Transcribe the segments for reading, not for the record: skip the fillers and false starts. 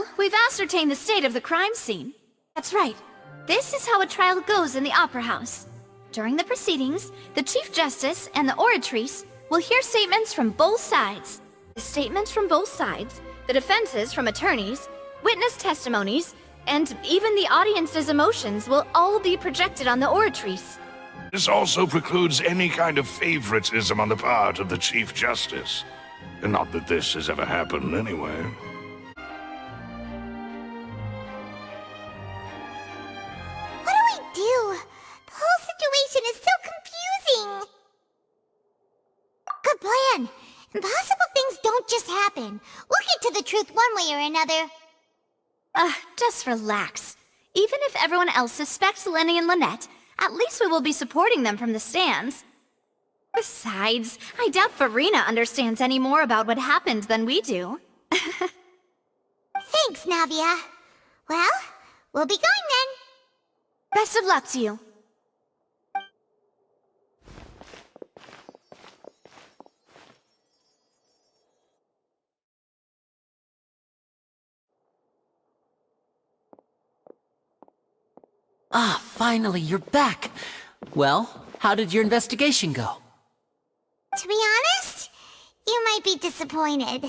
Well, we've ascertained the state of the crime scene. That's right. This is how a trial goes in the Opera House. During the proceedings, the Chief Justice and the oratrice will hear statements from both sides. The statements from both sides, the defenses from attorneys, witness testimonies, and even the audience's emotions will all be projected on the oratrice. This also precludes any kind of favoritism on the part of the Chief Justice. Not that this has ever happened anyway. What do we do? The whole situation is so confusing. Good plan. Impossible things don't just happen. We'll get to the truth one way or another. Just relax. Even if everyone else suspects Lyney and Lynette, at least we will be supporting them from the stands. Besides, I doubt Farina understands any more about what happened than we do. Thanks, Navia. Well, we'll be going then. Best of luck to you. Ah, finally, you're back. Well, how did your investigation go? To be honest, you might be disappointed.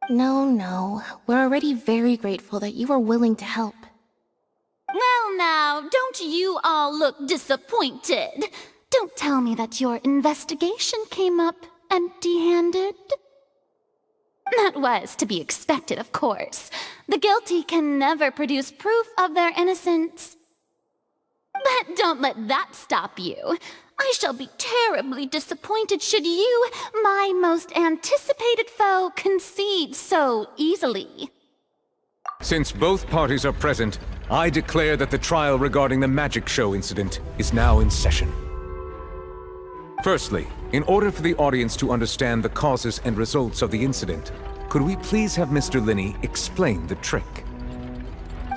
No. We're already very grateful that you were willing to help. Well now, don't you all look disappointed. Don't tell me that your investigation came up empty-handed. That was to be expected, of course. The guilty can never produce proof of their innocence. But don't let that stop you. I shall be terribly disappointed should you, my most anticipated foe, concede so easily. Since both parties are present, I declare that the trial regarding the magic show incident is now in session. Firstly, in order for the audience to understand the causes and results of the incident, could we please have Mr. Lyney explain the trick?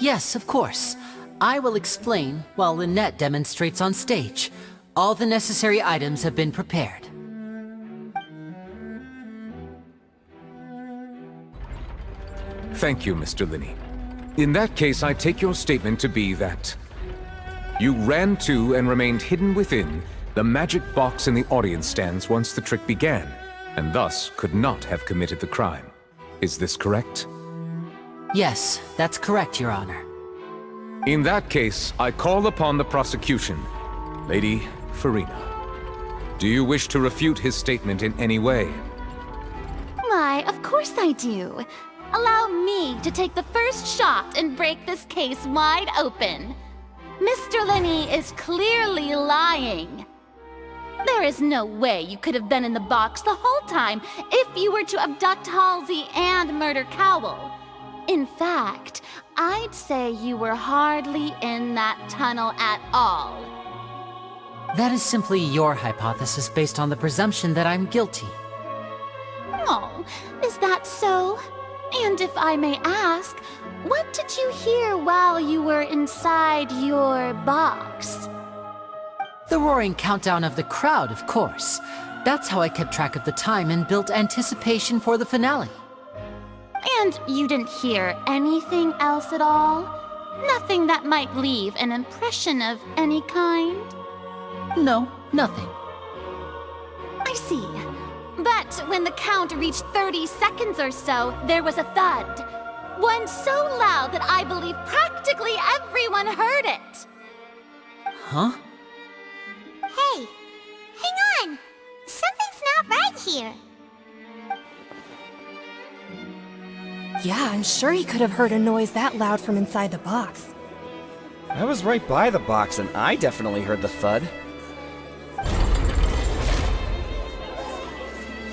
Yes, of course. I will explain while Lynette demonstrates on stage. All the necessary items have been prepared. Thank you, Mr. Lyney. In that case, I take your statement to be that you ran to and remained hidden within the magic box in the audience stands once the trick began, and thus could not have committed the crime. Is this correct? Yes, that's correct, Your Honor. In that case, I call upon the prosecution. Lady Farina, do you wish to refute his statement in any way? Why, of course I do. Allow me to take the first shot and break this case wide open. Mr. Lyney is clearly lying. There is no way you could have been in the box the whole time if you were to abduct Halsey and murder Cowell. In fact, I'd say you were hardly in that tunnel at all. That is simply your hypothesis based on the presumption that I'm guilty. Oh, is that so? And if I may ask, what did you hear while you were inside your box? The roaring countdown of the crowd, of course. That's how I kept track of the time and built anticipation for the finale. And you didn't hear anything else at all? Nothing that might leave an impression of any kind? No, nothing. I see. But when the count reached 30 seconds or so, there was a thud. One so loud that I believe practically everyone heard it. Huh? Hey, hang on. Something's not right here. Yeah, I'm sure he could have heard a noise that loud from inside the box. I was right by the box and I definitely heard the thud.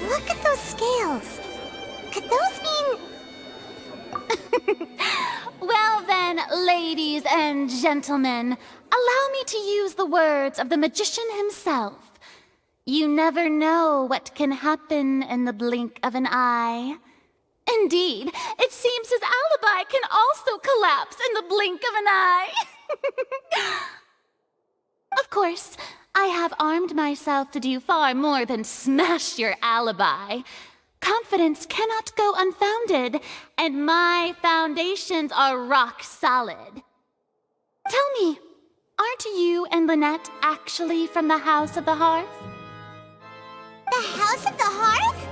Look at those scales. Could those mean... Well then, ladies and gentlemen, allow me to use the words of the magician himself. You never know what can happen in the blink of an eye. Indeed, it seems his alibi can also collapse in the blink of an eye. Of course, I have armed myself to do far more than smash your alibi. confidence cannot go unfounded, and my foundations are rock solid. Tell me, aren't you and Lynette actually from the House of the Hearth? The House of the Hearth?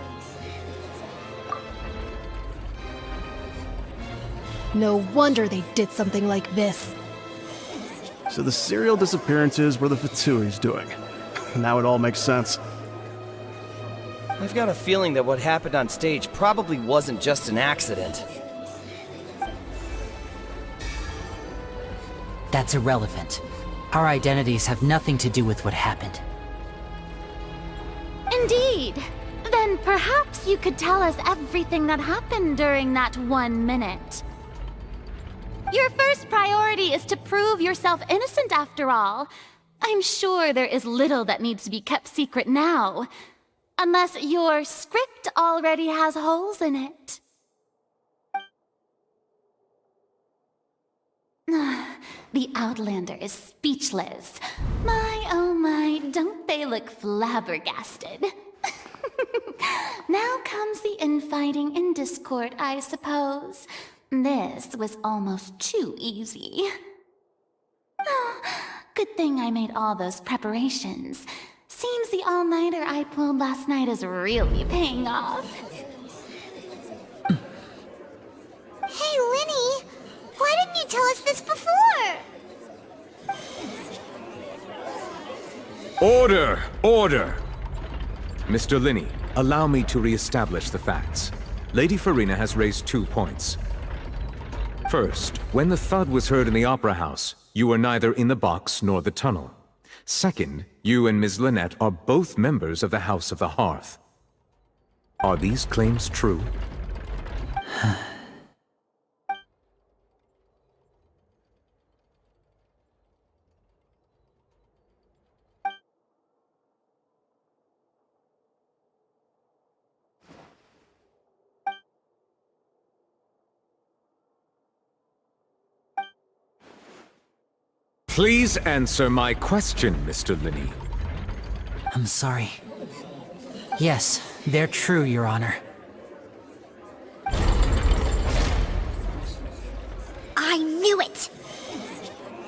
No wonder they did something like this. So the serial disappearances were the Fatui's doing. Now it all makes sense. I've got a feeling that what happened on stage probably wasn't just an accident. That's irrelevant. Our identities have nothing to do with what happened. Indeed. Then perhaps you could tell us everything that happened during that 1 minute. Your first priority is to prove yourself innocent after all. I'm sure there is little that needs to be kept secret now. Unless your script already has holes in it. The Outlander is speechless. My, oh my, don't they look flabbergasted? Now comes the infighting and discord, I suppose. This was almost too easy. Oh, good thing I made all those preparations. Seems the all-nighter I pulled last night is really paying off. Hey, Lyney! Why didn't you tell us this before? Order! Order! Mr. Lyney, allow me to re-establish the facts. Lady Farina has raised 2 points. First, when the thud was heard in the Opera House, you were neither in the box nor the tunnel. Second, you and Ms. Lynette are both members of the House of the Hearth. Are these claims true? Please answer my question, Mr. Lyney. I'm sorry. Yes, they're true, Your Honor. I knew it!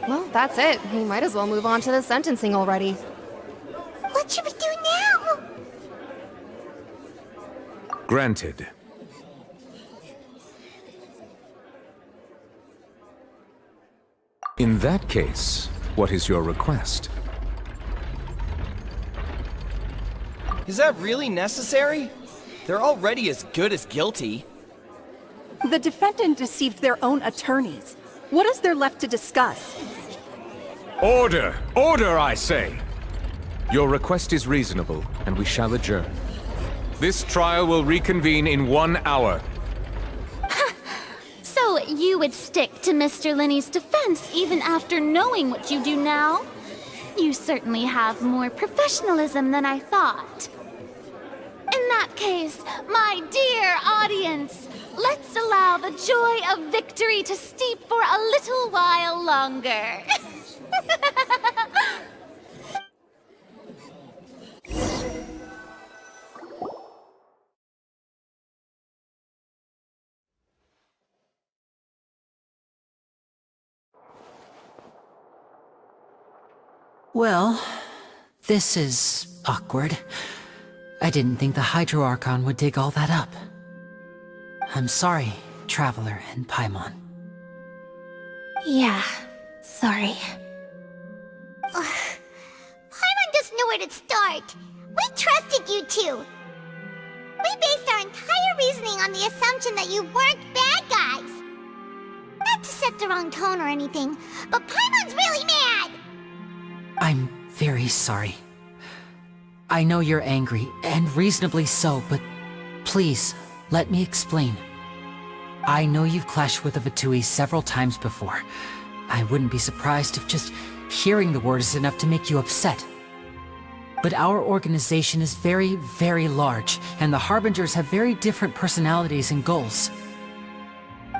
Well, that's it. We might as well move on to the sentencing already. What should we do now? Granted. In that case, what is your request? Is that really necessary? They're already as good as guilty. The defendant deceived their own attorneys. What is there left to discuss? Order! Order, I say! Your request is reasonable, and we shall adjourn. This trial will reconvene in 1 hour. So you would stick to Mr. Lyney's defense even after knowing what you do now? You certainly have more professionalism than I thought. In that case, my dear audience, let's allow the joy of victory to steep for a little while longer. Well, this is awkward. I didn't think the Hydro Archon would dig all that up. I'm sorry, Traveler and Paimon. Yeah, sorry. Paimon doesn't know where to start. We trusted you two. We based our entire reasoning on the assumption that you weren't bad guys. Not to set the wrong tone or anything, but Paimon's really mad! I'm very sorry. I know you're angry, and reasonably so, but please, let me explain. I know you've clashed with the Fatui several times before. I wouldn't be surprised if just hearing the word is enough to make you upset. But our organization is very, very large, and the Harbingers have very different personalities and goals.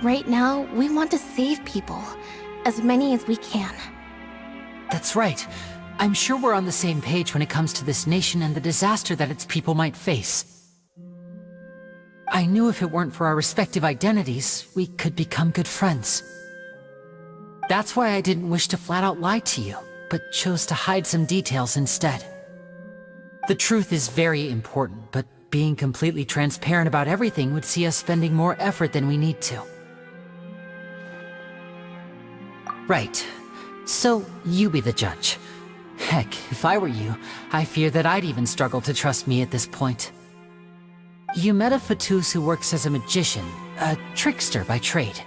Right now, we want to save people. As many as we can. That's right. I'm sure we're on the same page when it comes to this nation and the disaster that its people might face. I knew if it weren't for our respective identities, we could become good friends. That's why I didn't wish to flat out lie to you, but chose to hide some details instead. The truth is very important, but being completely transparent about everything would see us spending more effort than we need to. Right. So, you be the judge. Heck, if I were you, I fear that I'd even struggle to trust me at this point. You met a Fatui who works as a magician, a trickster by trade.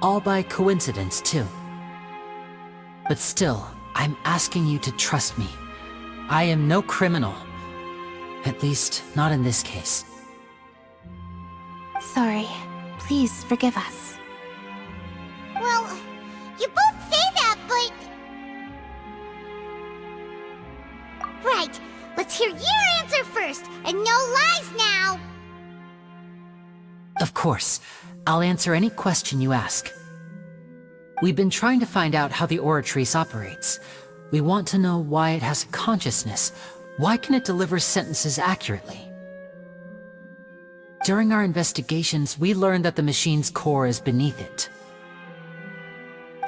All by coincidence, too. But still, I'm asking you to trust me. I am no criminal. At least, not in this case. Sorry. Please forgive us. Well, you both say that, but... Right. Let's hear your answer first, and no lies now! Of course. I'll answer any question you ask. We've been trying to find out how the Oratrice operates. We want to know why it has a consciousness. Why can it deliver sentences accurately? During our investigations, we learned that the machine's core is beneath it.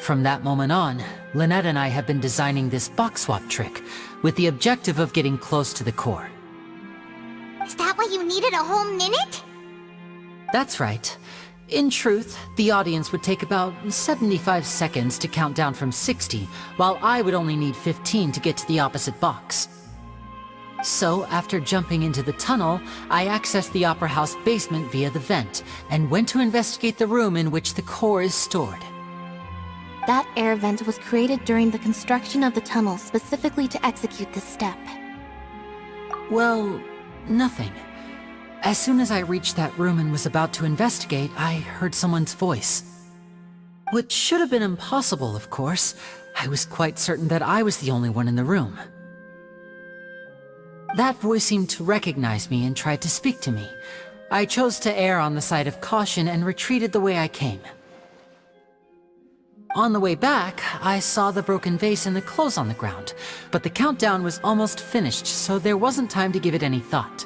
From that moment on, Lynette and I have been designing this box swap trick, with the objective of getting close to the core. Is that why you needed a whole minute? That's right. In truth, the audience would take about 75 seconds to count down from 60, while I would only need 15 to get to the opposite box. So, after jumping into the tunnel, I accessed the Opera House basement via the vent, and went to investigate the room in which the core is stored. That air vent was created during the construction of the tunnel specifically to execute this step. Well, nothing. As soon as I reached that room and was about to investigate, I heard someone's voice. Which should have been impossible, of course. I was quite certain that I was the only one in the room. That voice seemed to recognize me and tried to speak to me. I chose to err on the side of caution and retreated the way I came. On the way back, I saw the broken vase and the clothes on the ground, but the countdown was almost finished, so there wasn't time to give it any thought.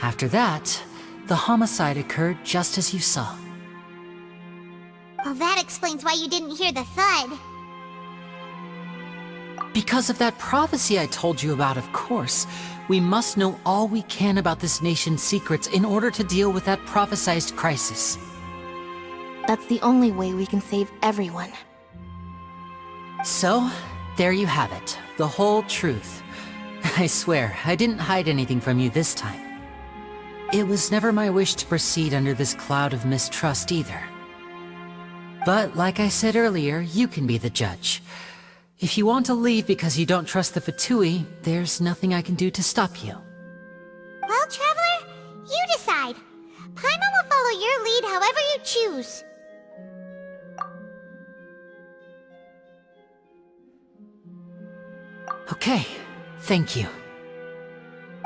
After that, the homicide occurred just as you saw. Well, that explains why you didn't hear the thud. Because of that prophecy I told you about, of course. We must know all we can about this nation's secrets in order to deal with that prophesized crisis. That's the only way we can save everyone. So, there you have it. The whole truth. I swear, I didn't hide anything from you this time. It was never my wish to proceed under this cloud of mistrust either. But like I said earlier, you can be the judge. If you want to leave because you don't trust the Fatui, there's nothing I can do to stop you. Well, Traveler, you decide. Paimon will follow your lead however you choose. Okay, thank you.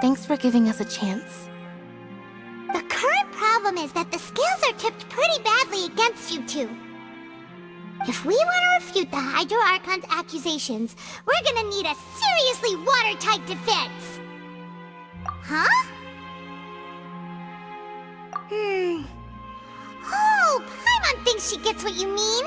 Thanks for giving us a chance. The current problem is that the scales are tipped pretty badly against you two. If we want to refute the Hydro Archon's accusations, we're gonna need a seriously watertight defense. Huh? Oh, Paimon thinks she gets what you mean.